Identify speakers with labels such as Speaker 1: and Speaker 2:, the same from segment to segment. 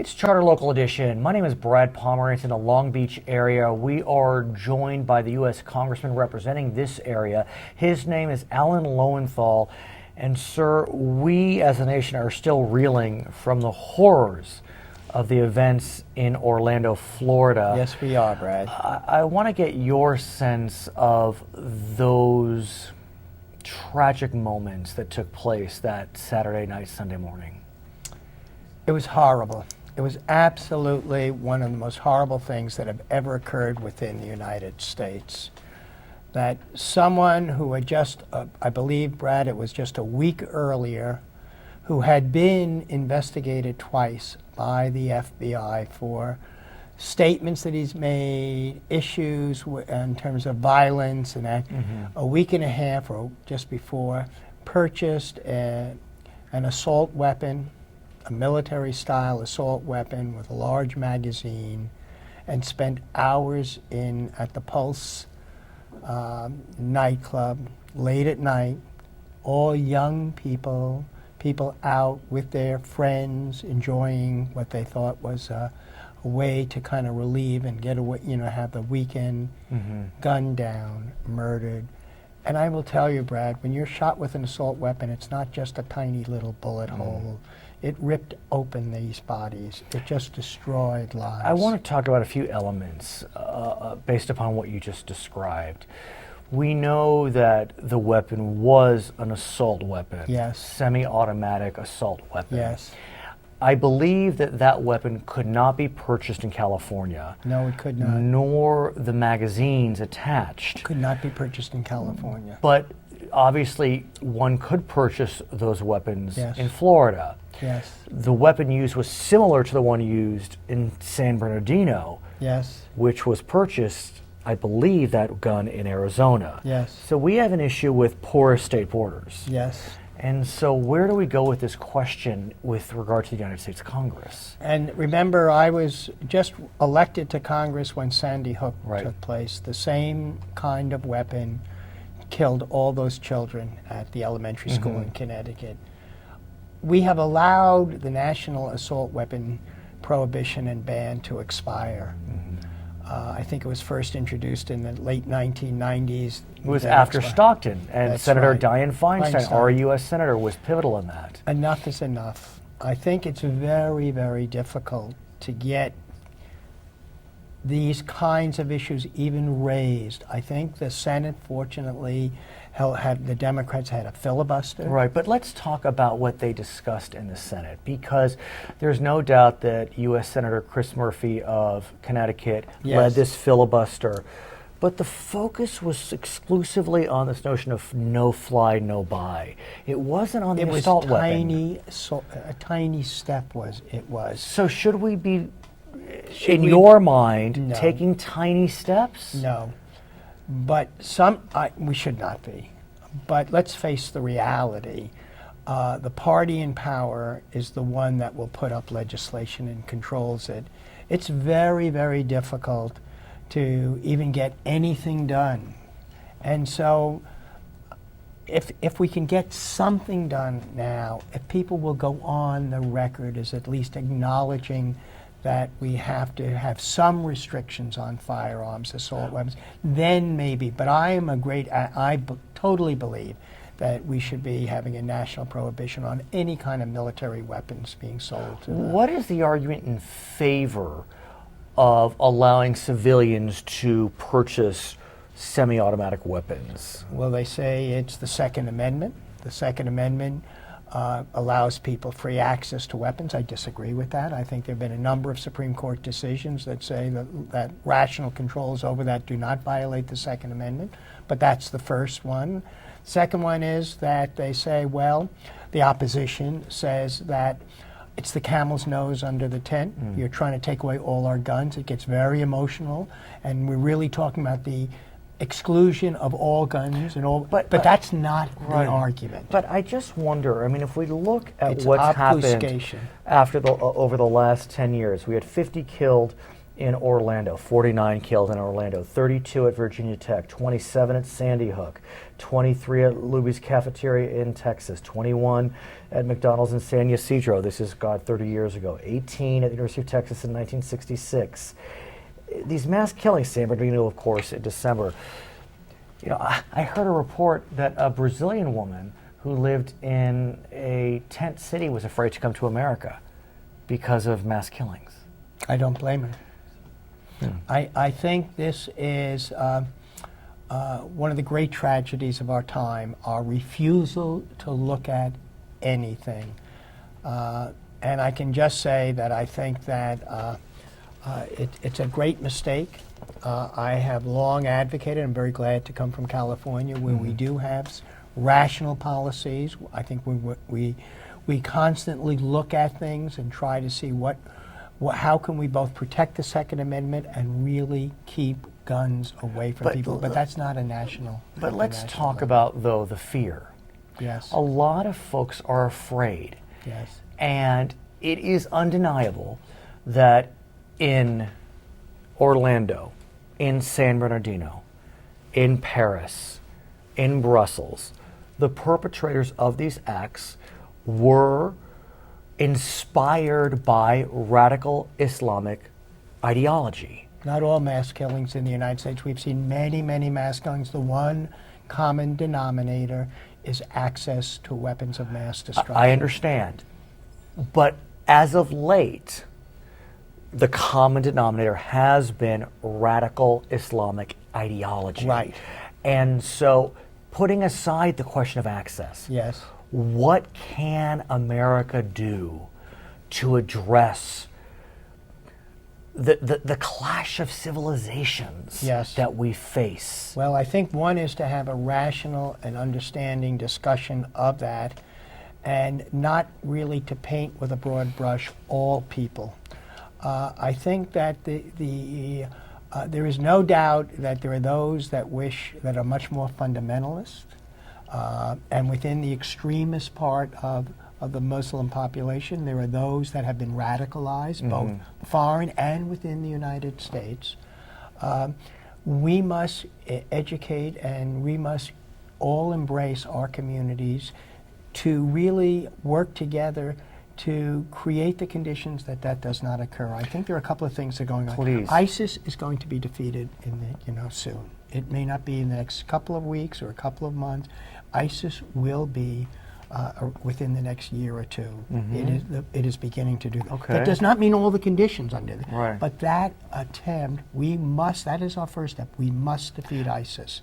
Speaker 1: It's Charter Local Edition. My name is Brad Pomerance in the Long Beach area. We are joined by the U.S. Congressman representing this area. His name is Alan Lowenthal. And sir, we as a nation are still reeling from the horrors of the events in Orlando, Florida.
Speaker 2: Yes, we are, Brad.
Speaker 1: I want to get your sense of those tragic moments that took place that Saturday night, Sunday morning.
Speaker 2: It was horrible. It was absolutely one of the most horrible things that have ever occurred within the United States. That someone who had just, I believe, Brad, it was just a week earlier, who had been investigated twice by the FBI for statements that he's made, issues in terms of violence, and that a week and a half or just before, purchased an assault weapon, a military-style assault weapon with a large magazine, and spent hours at the Pulse nightclub, late at night, all young people out with their friends, enjoying what they thought was a way to kind of relieve and get away, have the weekend gunned down, murdered. And I will tell you, Brad, when you're shot with an assault weapon, it's not just a tiny little bullet hole. It ripped open these bodies. It just destroyed lives.
Speaker 1: I want to talk about a few elements based upon what you just described. We know that the weapon was an assault weapon.
Speaker 2: Yes.
Speaker 1: Semi-automatic assault weapon.
Speaker 2: Yes.
Speaker 1: I believe that weapon could not be purchased in California.
Speaker 2: No, it could not.
Speaker 1: Nor the magazines attached.
Speaker 2: Could not be purchased in California.
Speaker 1: But obviously, one could purchase those weapons in Florida.
Speaker 2: Yes.
Speaker 1: The weapon used was similar to the one used in San Bernardino.
Speaker 2: Yes.
Speaker 1: Which was purchased, I believe, that gun in Arizona.
Speaker 2: Yes.
Speaker 1: So we have an issue with porous state borders.
Speaker 2: Yes.
Speaker 1: And so where do we go with this question with regard to the United States Congress?
Speaker 2: And remember, I was just elected to Congress when Sandy Hook took place. The same kind of weapon killed all those children at the elementary school in Connecticut. We have allowed the national assault weapon prohibition and ban to expire. I think it was first introduced in the late 1990s.
Speaker 1: It was after Stockton, and
Speaker 2: That's
Speaker 1: Senator
Speaker 2: right.
Speaker 1: Dianne Feinstein, our U.S. Senator, was pivotal in that.
Speaker 2: Enough is enough. I think it's very, very difficult to get these kinds of issues even raised. I think the Senate, fortunately, the Democrats had a filibuster.
Speaker 1: Right, but let's talk about what they discussed in the Senate, because there's no doubt that U.S. Senator Chris Murphy of Connecticut led this filibuster, but the focus was exclusively on this notion of no fly, no buy. It wasn't on the assault weapon.
Speaker 2: A tiny step was.
Speaker 1: So should we be, in your mind, taking tiny steps?
Speaker 2: No. But we should not be. But let's face the reality. The party in power is the one that will put up legislation and controls it. It's very, very difficult to even get anything done. And so if we can get something done now, if people will go on the record as at least acknowledging that we have to have some restrictions on firearms, assault weapons, then maybe. But I totally believe that we should be having a national prohibition on any kind of military weapons being sold to
Speaker 1: What is the argument in favor of allowing civilians to purchase semi-automatic weapons?
Speaker 2: Well, they say it's the Second Amendment. The Second Amendment allows people free access to weapons. I disagree with that. I think there have been a number of Supreme Court decisions that say that rational controls over that do not violate the Second Amendment, but that's the first one. Second one is that they say, well, the opposition says that it's the camel's nose under the tent. You're trying to take away all our guns. It gets very emotional, and we're really talking about the exclusion of all guns and all, but that's not the argument.
Speaker 1: But I just wonder, I mean, if we look at what's happened over the last 10 years, we had 50 killed in Orlando, 49 killed in Orlando, 32 at Virginia Tech, 27 at Sandy Hook, 23 at Luby's Cafeteria in Texas, 21 at McDonald's in San Ysidro, this is, God, 30 years ago, 18 at the University of Texas in 1966. These mass killings, San Bernardino, of course, in December. You know, I heard a report that a Brazilian woman who lived in a tent city was afraid to come to America because of mass killings.
Speaker 2: I don't blame her. I think this is one of the great tragedies of our time, our refusal to look at anything. And I can just say that I think that it's a great mistake. I have long advocated, I'm very glad to come from California, where we do have rational policies. I think we constantly look at things and try to see how can we both protect the Second Amendment and really keep guns away from people. But that's not a national.
Speaker 1: But let's talk about, though, the fear.
Speaker 2: Yes.
Speaker 1: A lot of folks are afraid.
Speaker 2: Yes.
Speaker 1: And it is undeniable that in Orlando, in San Bernardino, in Paris, in Brussels, the perpetrators of these acts were inspired by radical Islamic ideology.
Speaker 2: Not all mass killings in the United States. We've seen many, many mass killings. The one common denominator is access to weapons of mass destruction.
Speaker 1: I understand. But as of late, the common denominator has been radical Islamic ideology.
Speaker 2: Right.
Speaker 1: And so, putting aside the question of access,
Speaker 2: yes,
Speaker 1: what can America do to address the clash of civilizations
Speaker 2: yes,
Speaker 1: that we face?
Speaker 2: Well, I think one is to have a rational and understanding discussion of that, and not really to paint with a broad brush all people. I think that there is no doubt that there are those that are much more fundamentalist, and within the extremist part of the Muslim population, there are those that have been radicalized, both foreign and within the United States. We must educate, and we must all embrace our communities to really work together to create the conditions that does not occur. I think there are a couple of things that are going on.
Speaker 1: Please.
Speaker 2: ISIS is going to be defeated soon. It may not be in the next couple of weeks or a couple of months. ISIS will be within the next year or two. It is beginning to do that.
Speaker 1: Okay.
Speaker 2: That does not mean all the conditions under that.
Speaker 1: Right.
Speaker 2: But that attempt, that is our first step. We must defeat ISIS.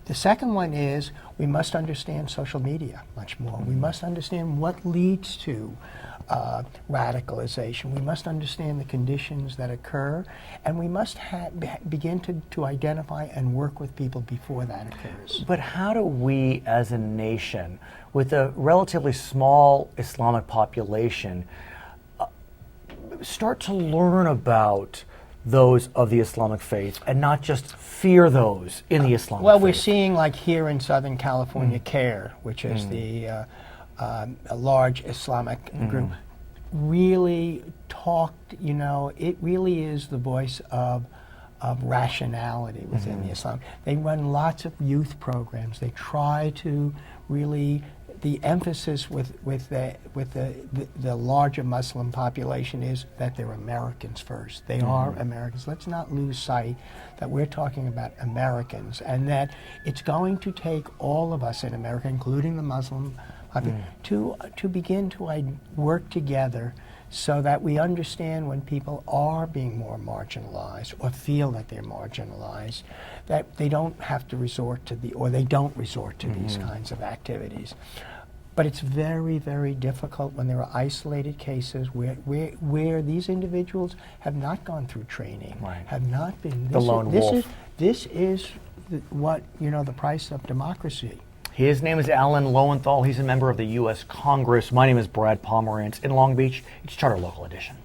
Speaker 2: The second one is we must understand social media much more. We must understand what leads to radicalization. We must understand the conditions that occur, and we must begin to identify and work with people before that occurs.
Speaker 1: But how do we as a nation, with a relatively small Islamic population, start to learn about those of the Islamic faith and not just fear those in the Islamic faith?
Speaker 2: Well, we're seeing, like here in Southern California, CARE, which is a large Islamic group, really talked, it really is the voice of rationality within the Islam. They run lots of youth programs. They try to really, the emphasis with the larger Muslim population is that they're Americans first. They are Americans. Let's not lose sight that we're talking about Americans, and that it's going to take all of us in America, including the Muslim population, to begin to work together so that we understand when people are being more marginalized or feel that they're marginalized, that they don't have to resort to they don't resort to these kinds of activities. But it's very, very difficult when there are isolated cases where these individuals have not gone through training, have not been
Speaker 1: the lone wolf.
Speaker 2: This is the price of democracy.
Speaker 1: His name is Alan Lowenthal. He's a member of the U.S. Congress. My name is Brad Pomerance in Long Beach. It's Charter Local Edition.